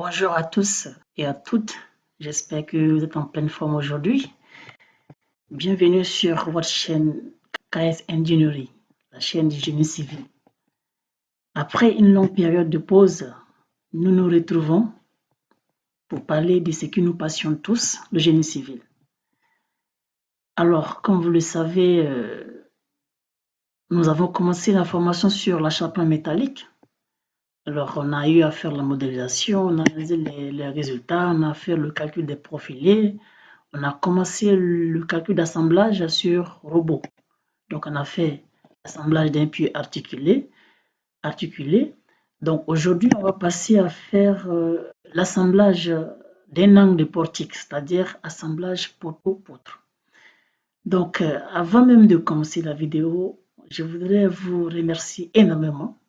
Bonjour à tous et à toutes, j'espère que vous êtes en pleine forme aujourd'hui. Bienvenue sur votre chaîne KS Engineering, la chaîne du génie civil. Après une longue période de pause, nous nous retrouvons pour parler de ce qui nous passionne tous, le génie civil. Alors, comme vous le savez, nous avons commencé la formation sur l'acharpement métallique. Alors, on a eu à faire la modélisation, on a analysé les résultats, on a fait le calcul des profilés, on a commencé le calcul d'assemblage sur robot. Donc, on a fait l'assemblage d'un puits articulé. Donc, aujourd'hui, on va passer à faire l'assemblage d'un angle de portique, c'est-à-dire assemblage poteau-poutre. Donc, avant même de commencer la vidéo, je voudrais vous remercier énormément.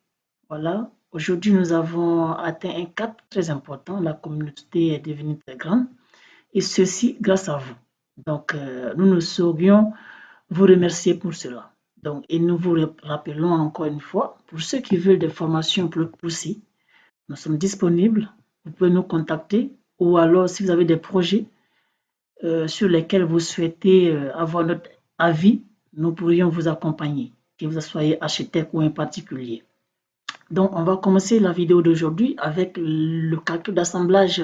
Voilà, aujourd'hui, nous avons atteint un cap très important. La communauté est devenue très grande et ceci grâce à vous. Donc, nous ne saurions vous remercier pour cela. Donc, et nous vous rappelons encore une fois, pour ceux qui veulent des formations plus poussées, nous sommes disponibles. Vous pouvez nous contacter ou alors si vous avez des projets sur lesquels vous souhaitez avoir notre avis, nous pourrions vous accompagner, que vous soyez architecte ou un particulier. Donc, on va commencer la vidéo d'aujourd'hui avec le calcul d'assemblage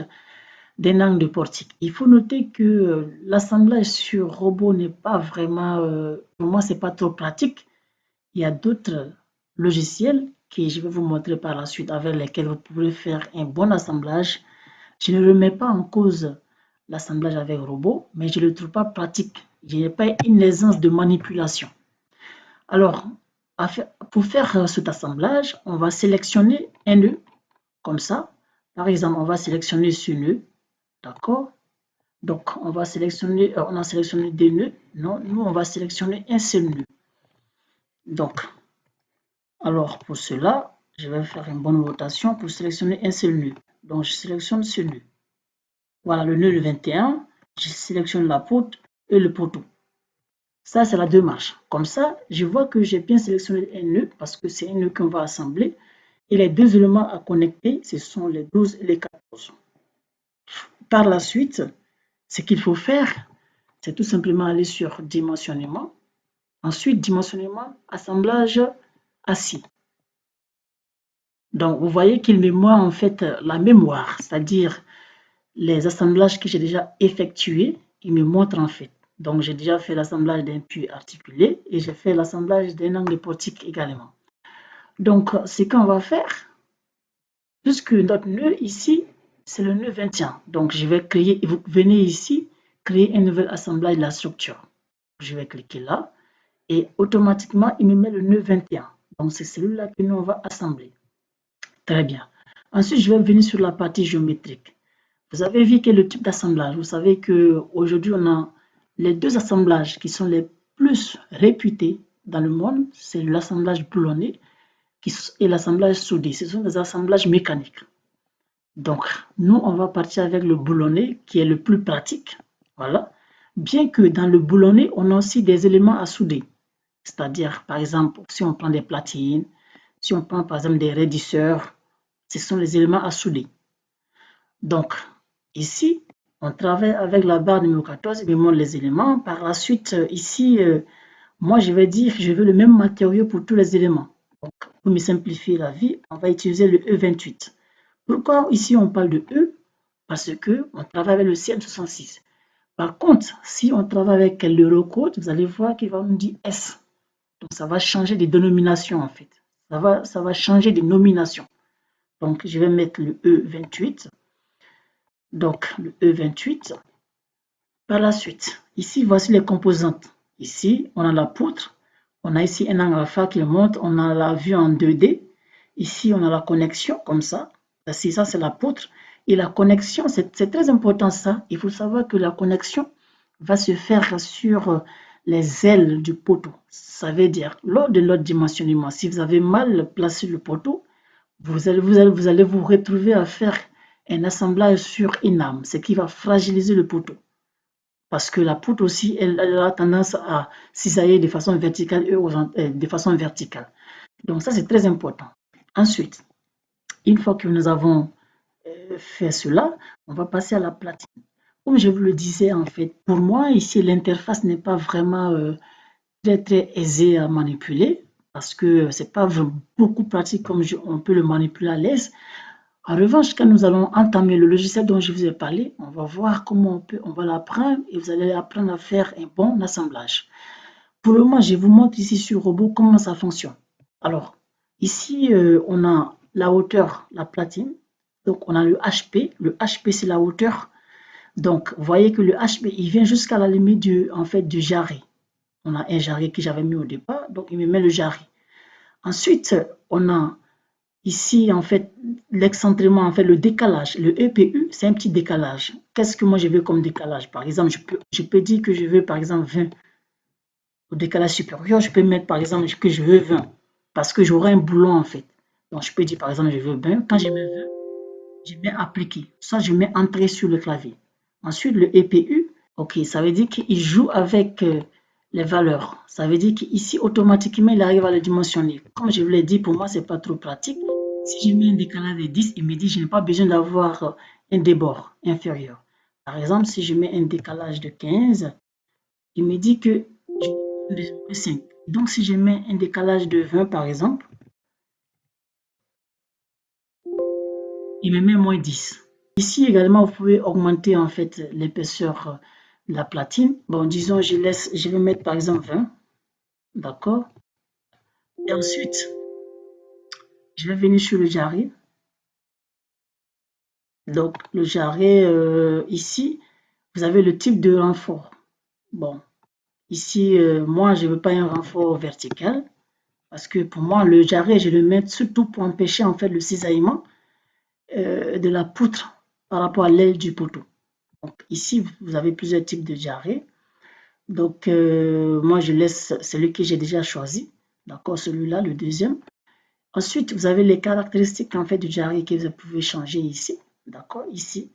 d'un angle de portique. Il faut noter que l'assemblage sur robot n'est pas vraiment, pour moi, c'est pas trop pratique. Il y a d'autres logiciels que je vais vous montrer par la suite avec lesquels vous pourrez faire un bon assemblage. Je ne remets pas en cause l'assemblage avec robot, mais je ne le trouve pas pratique. Je n'ai pas une aisance de manipulation. Alors, pour faire cet assemblage, on va sélectionner un nœud, comme ça. Par exemple, on va sélectionner ce nœud, d'accord? Donc, on a sélectionné des nœuds. Non, nous, on va sélectionner un seul nœud. Donc, alors pour cela, je vais faire une bonne rotation pour sélectionner un seul nœud. Donc, je sélectionne ce nœud. Voilà, le nœud 21. Je sélectionne la poutre et le poteau. Ça, c'est la démarche. Comme ça, je vois que j'ai bien sélectionné un nœud parce que c'est un nœud qu'on va assembler. Et les deux éléments à connecter, ce sont les 12 et les 14. Par la suite, ce qu'il faut faire, c'est tout simplement aller sur dimensionnement. Ensuite, dimensionnement, assemblage assis. Donc, vous voyez qu'il me montre en fait la mémoire, c'est-à-dire les assemblages que j'ai déjà effectués, il me montre en fait. Donc, j'ai déjà fait l'assemblage d'un puits articulé et j'ai fait l'assemblage d'un angle portique également. Donc, ce qu'on va faire, puisque notre nœud ici, c'est le nœud 21. Donc, je vais créer, vous venez ici, créer un nouvel assemblage de la structure. Je vais cliquer là et automatiquement, il me met le nœud 21. Donc, c'est celui-là que nous, on va assembler. Très bien. Ensuite, je vais venir sur la partie géométrique. Vous avez vu quel est le type d'assemblage. Vous savez qu'aujourd'hui, on a les deux assemblages qui sont les plus réputés dans le monde. C'est l'assemblage boulonné et l'assemblage soudé. Ce sont des assemblages mécaniques. Donc, nous, on va partir avec le boulonné qui est le plus pratique. Voilà. Bien que dans le boulonné, on a aussi des éléments à souder. C'est-à-dire, par exemple, si on prend des platines, si on prend par exemple des raidisseurs, ce sont les éléments à souder. Donc, ici, on travaille avec la barre numéro 14, il me montre les éléments. Par la suite, ici, moi, je vais dire que je veux le même matériau pour tous les éléments. Donc, pour me simplifier la vie, on va utiliser le E28. Pourquoi ici on parle de E? Parce qu'on travaille avec le CM66. Par contre, si on travaille avec l'Eurocode, vous allez voir qu'il va nous dire S. Donc, ça va changer de dénomination en fait. Ça va changer de nomination. Donc, je vais mettre le E28. Donc, le E28. Par la suite, ici, voici les composantes. Ici, on a la poutre. On a ici un angle alpha qui monte. On a la vue en 2D. Ici, on a la connexion, comme ça. Ça, c'est la poutre. Et la connexion, c'est très important ça. Il faut savoir que la connexion va se faire sur les ailes du poteau. Ça veut dire, lors de notre dimensionnement, si vous avez mal placé le poteau, vous allez vous retrouver à faire un assemblage sur une âme, ce qui va fragiliser le poteau. Parce que la poutre aussi, elle a tendance à cisailler de façon verticale et de façon verticale. Donc ça, c'est très important. Ensuite, une fois que nous avons faire cela, on va passer à la platine. Comme je vous le disais, en fait, pour moi, ici, l'interface n'est pas vraiment très aisée à manipuler parce que c'est pas beaucoup pratique comme on peut le manipuler à l'aise. En revanche, quand nous allons entamer le logiciel dont je vous ai parlé, on va voir comment on va l'apprendre et vous allez apprendre à faire un bon assemblage. Pour le moment, je vous montre ici sur le robot comment ça fonctionne. Alors, ici, on a la hauteur, la platine. Donc, on a le HP. Le HP, c'est la hauteur. Donc, vous voyez que le HP, il vient jusqu'à la limite du jarret. On a un jarret que j'avais mis au départ, donc il me met le jarret. Ensuite, on a ici, en fait, l'excentrement, en fait, le décalage. Le EPU, c'est un petit décalage. Qu'est-ce que moi je veux comme décalage? Par exemple, je peux dire que je veux, par exemple, 20. Au décalage supérieur, je peux mettre, par exemple, que je veux 20. Parce que j'aurai un boulon, en fait. Donc, je peux dire, par exemple, je veux 20. Quand je mets 20, je mets appliquer. Ça, je mets entrer sur le clavier. Ensuite, le EPU, ok, ça veut dire qu'il joue avec les valeurs. Ça veut dire qu'ici, automatiquement, il arrive à le dimensionner. Comme je vous l'ai dit, pour moi, c'est pas trop pratique. Si je mets un décalage de 10, il me dit que je n'ai pas besoin d'avoir un débord inférieur. Par exemple, si je mets un décalage de 15, il me dit que je besoin de 5. Donc, si je mets un décalage de 20, par exemple, il me met moins 10. Ici également, vous pouvez augmenter en fait l'épaisseur de la platine. Bon, disons, je vais mettre par exemple 20. D'accord. Et ensuite, je vais venir sur le jarret. Donc, le jarret, ici, vous avez le type de renfort. Bon, ici, moi, je ne veux pas un renfort vertical parce que pour moi, le jarret, je le mets surtout pour empêcher en fait le cisaillement de la poutre par rapport à l'aile du poteau. Donc, ici, vous avez plusieurs types de jarrets. Donc, moi, je laisse celui que j'ai déjà choisi. D'accord, celui-là, le deuxième. Ensuite, vous avez les caractéristiques en fait du jarret que vous pouvez changer ici. D'accord, ici.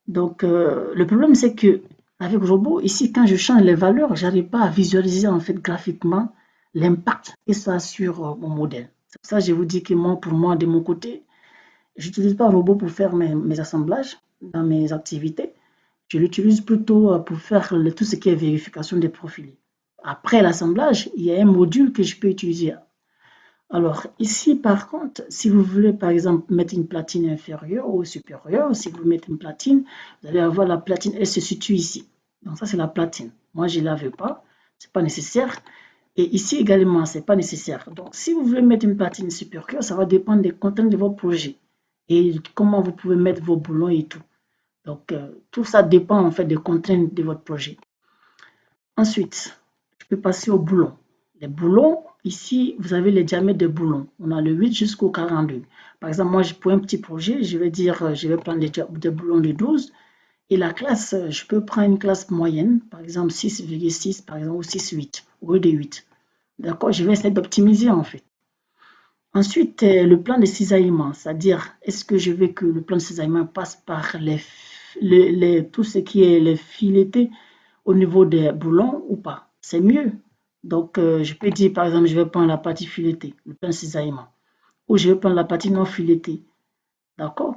Donc, le problème, c'est que avec le robot, ici, quand je change les valeurs, je n'arrive pas à visualiser en fait graphiquement l'impact que ça a sur mon modèle. C'est pour ça que je vous dis que moi, pour moi, de mon côté, je n'utilise pas le robot pour faire mes assemblages dans mes activités. Je l'utilise plutôt pour faire tout ce qui est vérification des profils. Après l'assemblage, il y a un module que je peux utiliser. Alors ici, par contre, si vous voulez par exemple mettre une platine inférieure ou supérieure, si vous mettez une platine, vous allez avoir la platine, elle se situe ici. Donc ça, c'est la platine. Moi, je ne la veux pas, ce n'est pas nécessaire. Et ici également, ce n'est pas nécessaire. Donc si vous voulez mettre une platine supérieure, ça va dépendre des contraintes de votre projet et comment vous pouvez mettre vos boulons et tout. Donc, tout ça dépend en fait des contraintes de votre projet. Ensuite, je peux passer aux boulons. Les boulons, ici, vous avez les diamètres des boulons. On a le 8 jusqu'au 42. Par exemple, moi, pour un petit projet, je vais dire, je vais prendre des boulons de 12. Et la classe, je peux prendre une classe moyenne, par exemple 6,6, par exemple, ou 6,8, au lieu de 8. D'accord, je vais essayer d'optimiser en fait. Ensuite, le plan de cisaillement, c'est-à-dire, est-ce que je veux que le plan de cisaillement passe par tout ce qui est les filetés au niveau des boulons ou pas? C'est mieux. Donc, je peux dire, par exemple, je vais prendre la partie filetée, le plan de cisaillement, ou je vais prendre la partie non filetée. D'accord?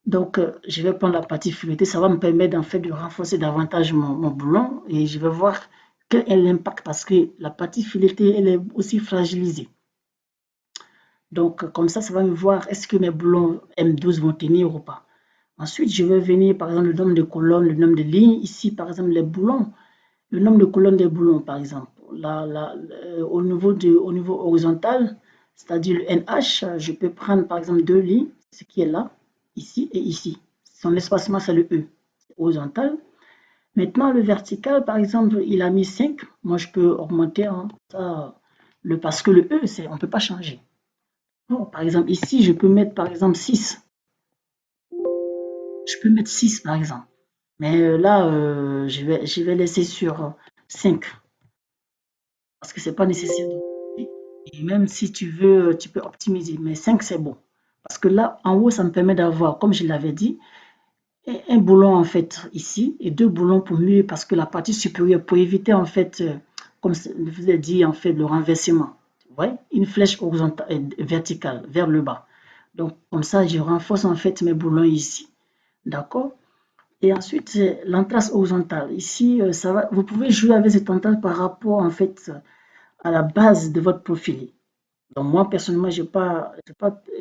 Donc, je vais prendre la partie filetée, ça va me permettre en fait de renforcer davantage mon boulon et je vais voir quel est l'impact parce que la partie filetée, elle est aussi fragilisée. Donc, comme ça va me voir est-ce que mes boulons M12 vont tenir ou pas. Ensuite, je vais venir, par exemple, le nombre de colonnes, le nombre de lignes. Ici, par exemple, les boulons, le nombre de colonnes des boulons, par exemple. Au niveau horizontal, c'est-à-dire le NH, je peux prendre, par exemple, 2 lignes, ce qui est là, ici et ici. Son espacement, c'est le E, horizontal. Maintenant, le vertical, par exemple, il a mis 5. Moi, je peux augmenter parce que le E, on ne peut pas changer. Bon, par exemple, ici, je peux mettre par exemple 6. Je peux mettre 6 par exemple. Mais là, je vais laisser sur 5. Parce que ce n'est pas nécessaire. Et même si tu veux, tu peux optimiser. Mais 5, c'est bon. Parce que là, en haut, ça me permet d'avoir, comme je l'avais dit, un boulon en fait ici et 2 boulons pour mieux. Parce que la partie supérieure, pour éviter en fait, comme je vous ai dit, en fait, le renversement. Une flèche horizontale, verticale vers le bas. Donc, comme ça, je renforce en fait mes boulons ici. D'accord? Et ensuite, l'entrace horizontale. Ici, vous pouvez jouer avec cette entrace par rapport en fait à la base de votre profil. Donc moi, personnellement, je ne vais pas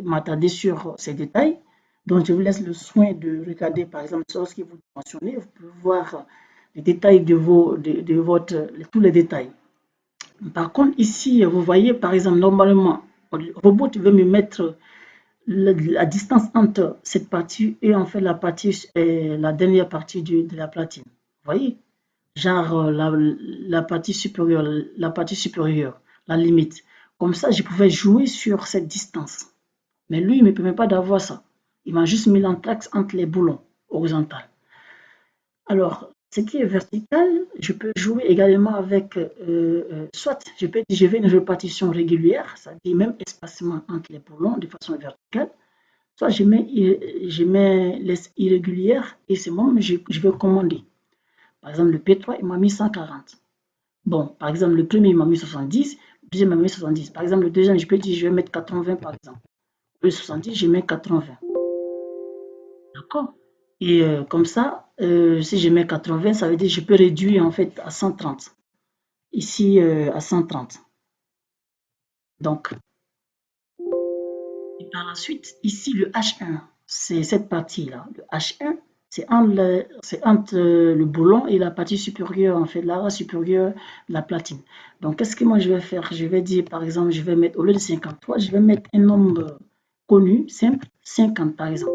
m'attarder sur ces détails. Donc je vous laisse le soin de regarder, par exemple, lorsque vous mentionnez, vous pouvez voir les détails tous les détails. Par contre, ici, vous voyez, par exemple, normalement, le robot veut me mettre la distance entre cette partie et en fait la dernière partie de la platine. Vous voyez? Genre la partie supérieure, la limite. Comme ça, je pouvais jouer sur cette distance. Mais lui, il ne me permet pas d'avoir ça. Il m'a juste mis l'anthrax entre les boulons horizontaux. Alors, ce qui est vertical, je peux jouer également avec, soit je peux dire, je vais une répartition régulière, c'est-à-dire même espacement entre les boulons de façon verticale, soit je mets les irrégulières et c'est moi, je vais commander. Par exemple, le P3, il m'a mis 140. Bon, par exemple, le premier, il m'a mis 70, le deuxième, il m'a mis 70. Par exemple, le deuxième, je peux dire, je vais mettre 80, par exemple. Le 70, je mets 80. D'accord? Et comme ça, si je mets 80, ça veut dire que je peux réduire en fait à 130. Ici, à 130. Donc, et par la suite, ici, le H1, c'est cette partie-là. Le H1, c'est entre le boulon et la partie supérieure, en fait, la race supérieure de la platine. Donc, qu'est-ce que moi je vais faire? Je vais dire, par exemple, je vais mettre, au lieu de 53, je vais mettre un nombre connu, simple, 50 par exemple.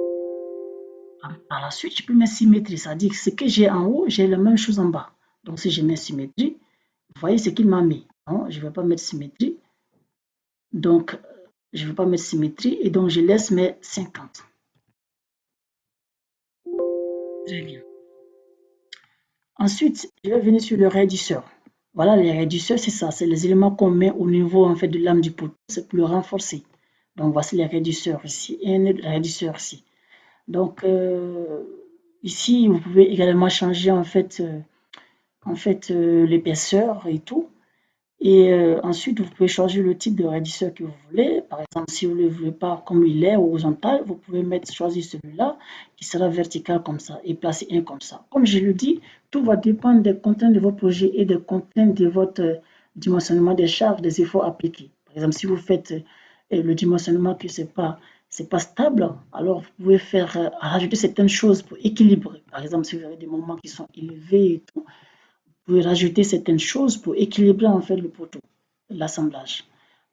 Par la suite, je peux mettre symétrie, c'est-à-dire que ce que j'ai en haut, j'ai la même chose en bas. Donc, si je mets symétrie, vous voyez ce qu'il m'a mis. Non, je ne vais pas mettre symétrie. Donc, je ne vais pas mettre symétrie et donc je laisse mes 50. Très bien. Ensuite, je vais venir sur le raidisseur. Voilà, les raidisseurs, c'est ça, c'est les éléments qu'on met au niveau en fait de l'âme du poteau, c'est pour le renforcer. Donc, voici les raidisseurs ici et un autre raidisseur ici. Donc, ici, vous pouvez également changer en fait l'épaisseur et tout. Et ensuite, vous pouvez changer le type de raidisseur que vous voulez. Par exemple, si vous ne le voulez pas comme il est, horizontal, vous pouvez choisir celui-là qui sera vertical comme ça et placer un comme ça. Comme je le dis, tout va dépendre des contraintes de votre projet et des contraintes de votre dimensionnement des charges, des efforts appliqués. Par exemple, si vous faites le dimensionnement que c'est pas stable, alors vous pouvez faire rajouter certaines choses pour équilibrer. Par exemple, si vous avez des moments qui sont élevés et tout, vous pouvez rajouter certaines choses pour équilibrer en fait le poteau, l'assemblage.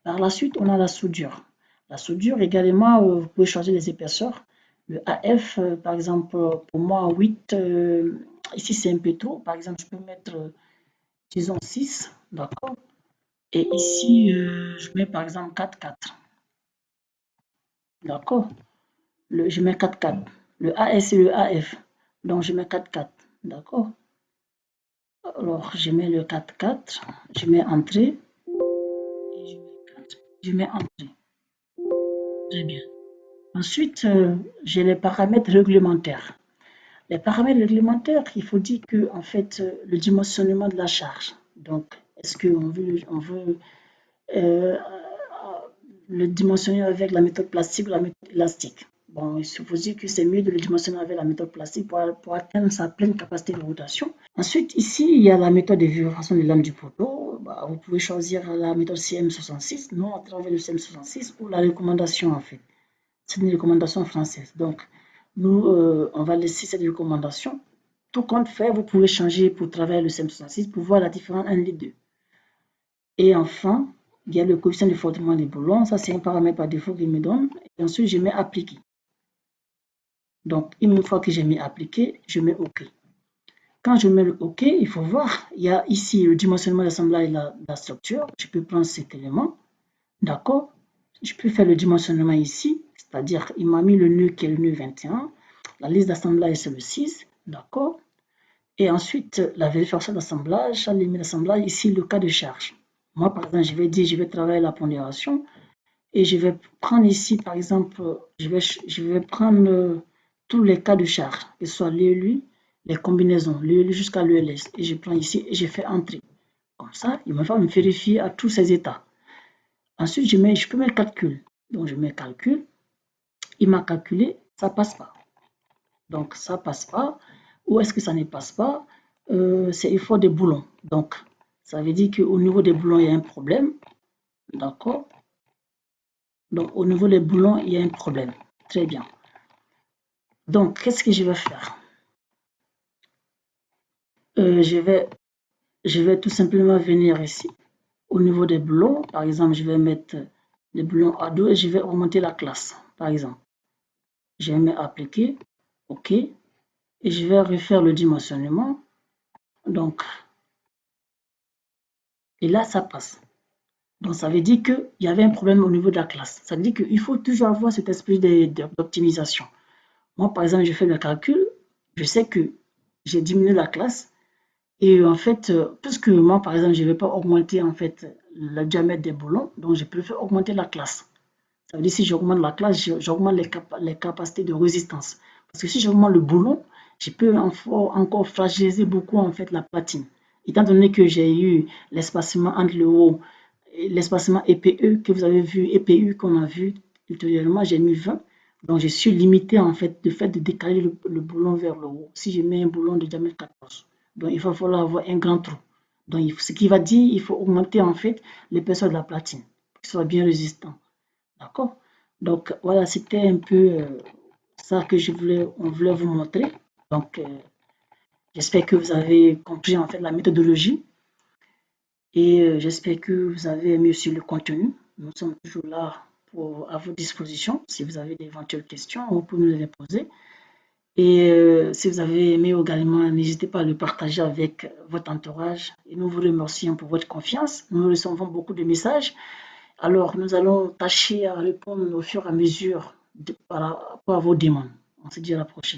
Par la suite, on a la soudure. La soudure également, vous pouvez changer les épaisseurs. Le AF, par exemple, pour moi, 8, ici c'est un peu trop. Par exemple, je peux mettre, disons, 6, d'accord? Et ici, je mets par exemple 4, 4, d'accord? Je mets 4, 4. Le AS et le AF, donc je mets 4, 4, d'accord? Alors, je mets le 4, 4, je mets entrée. Et je mets 4, je mets entrée. Très bien. Ensuite, j'ai les paramètres réglementaires. Les paramètres réglementaires, il faut dire que en fait, le dimensionnement de la charge. Donc, est-ce qu'on veut euh, le dimensionner avec la méthode plastique ou la méthode élastique? Bon, il faut dire que c'est mieux de le dimensionner avec la méthode plastique pour atteindre sa pleine capacité de rotation. Ensuite, ici, il y a la méthode de vibration de lame du poteau. Bah, vous pouvez choisir la méthode CM66, non à travers le CM66 ou la recommandation en fait. C'est une recommandation française. Donc, nous, on va laisser cette recommandation. Tout compte fait, vous pouvez changer pour travailler le CM66 pour voir la différence entre les deux. Et enfin, il y a le coefficient de frottement des boulons. Ça, c'est un paramètre par défaut qu'il me donne. Et ensuite, je mets appliquer. Donc, une fois que j'ai mis appliquer, je mets OK. Quand je mets le OK, il faut voir, il y a ici le dimensionnement d'assemblage de la structure. Je peux prendre cet élément, d'accord? Je peux faire le dimensionnement ici, c'est-à-dire il m'a mis le nœud qui est le nœud 21. La liste d'assemblage, c'est le 6, d'accord? Et ensuite, la vérification d'assemblage, la limite d'assemblage, ici le cas de charge. Moi, par exemple, je vais dire, je vais travailler la pondération et je vais prendre ici, par exemple, je vais prendre tous les cas de charge, que ce soit l'ELU, les combinaisons, l'ELU jusqu'à l'ELS. Et je prends ici et je fais entrer. Comme ça, il va me vérifier à tous ces états. Ensuite, je peux mettre calcul. Donc, je mets calcul. il m'a calculé, ça passe pas. Donc, ça passe pas. Où est-ce que ça ne passe pas? Il faut des boulons. Donc, ça veut dire qu'au niveau des boulons, il y a un problème. D'accord? Donc, au niveau des boulons, il y a un problème. Très bien. Donc, qu'est-ce que je vais faire? Je vais tout simplement venir ici. Au niveau des boulons, par exemple, je vais mettre des boulons à 2 et je vais augmenter la classe, par exemple. Je vais mettre appliquer, OK, et je vais refaire le dimensionnement. Donc, et là, ça passe. Donc, ça veut dire qu'il y avait un problème au niveau de la classe. Ça veut dire qu'il faut toujours avoir cet esprit d'optimisation. Moi, par exemple, je fais le calcul, je sais que j'ai diminué la classe. Et en fait, puisque moi, par exemple, je ne vais pas augmenter en fait le diamètre des boulons, donc je préfère augmenter la classe. Ça veut dire que si j'augmente la classe, j'augmente les capacités de résistance. Parce que si j'augmente le boulon, je peux encore fragiliser beaucoup en fait la platine. Étant donné que j'ai eu l'espacement entre le haut et l'espacement EPE que vous avez vu, EPU qu'on a vu ultérieurement, j'ai mis 20. Donc je suis limité en fait de fait de décaler le boulon vers le haut. Si je mets un boulon de diamètre 14, donc il va falloir avoir un grand trou. Donc ce qui va dire il faut augmenter en fait l'épaisseur de la platine pour qu'il soit bien résistant. D'accord? Donc voilà, c'était un peu ça que on voulait vous montrer. Donc j'espère que vous avez compris en fait la méthodologie et j'espère que vous avez aimé aussi le contenu. Nous sommes toujours là à votre disposition. Si vous avez d'éventuelles questions, vous pouvez nous les poser. Et si vous avez aimé également, n'hésitez pas à le partager avec votre entourage. Et nous vous remercions pour votre confiance. Nous recevons beaucoup de messages. Alors, nous allons tâcher à répondre au fur et à mesure par rapport à vos demandes. On se dit à la prochaine.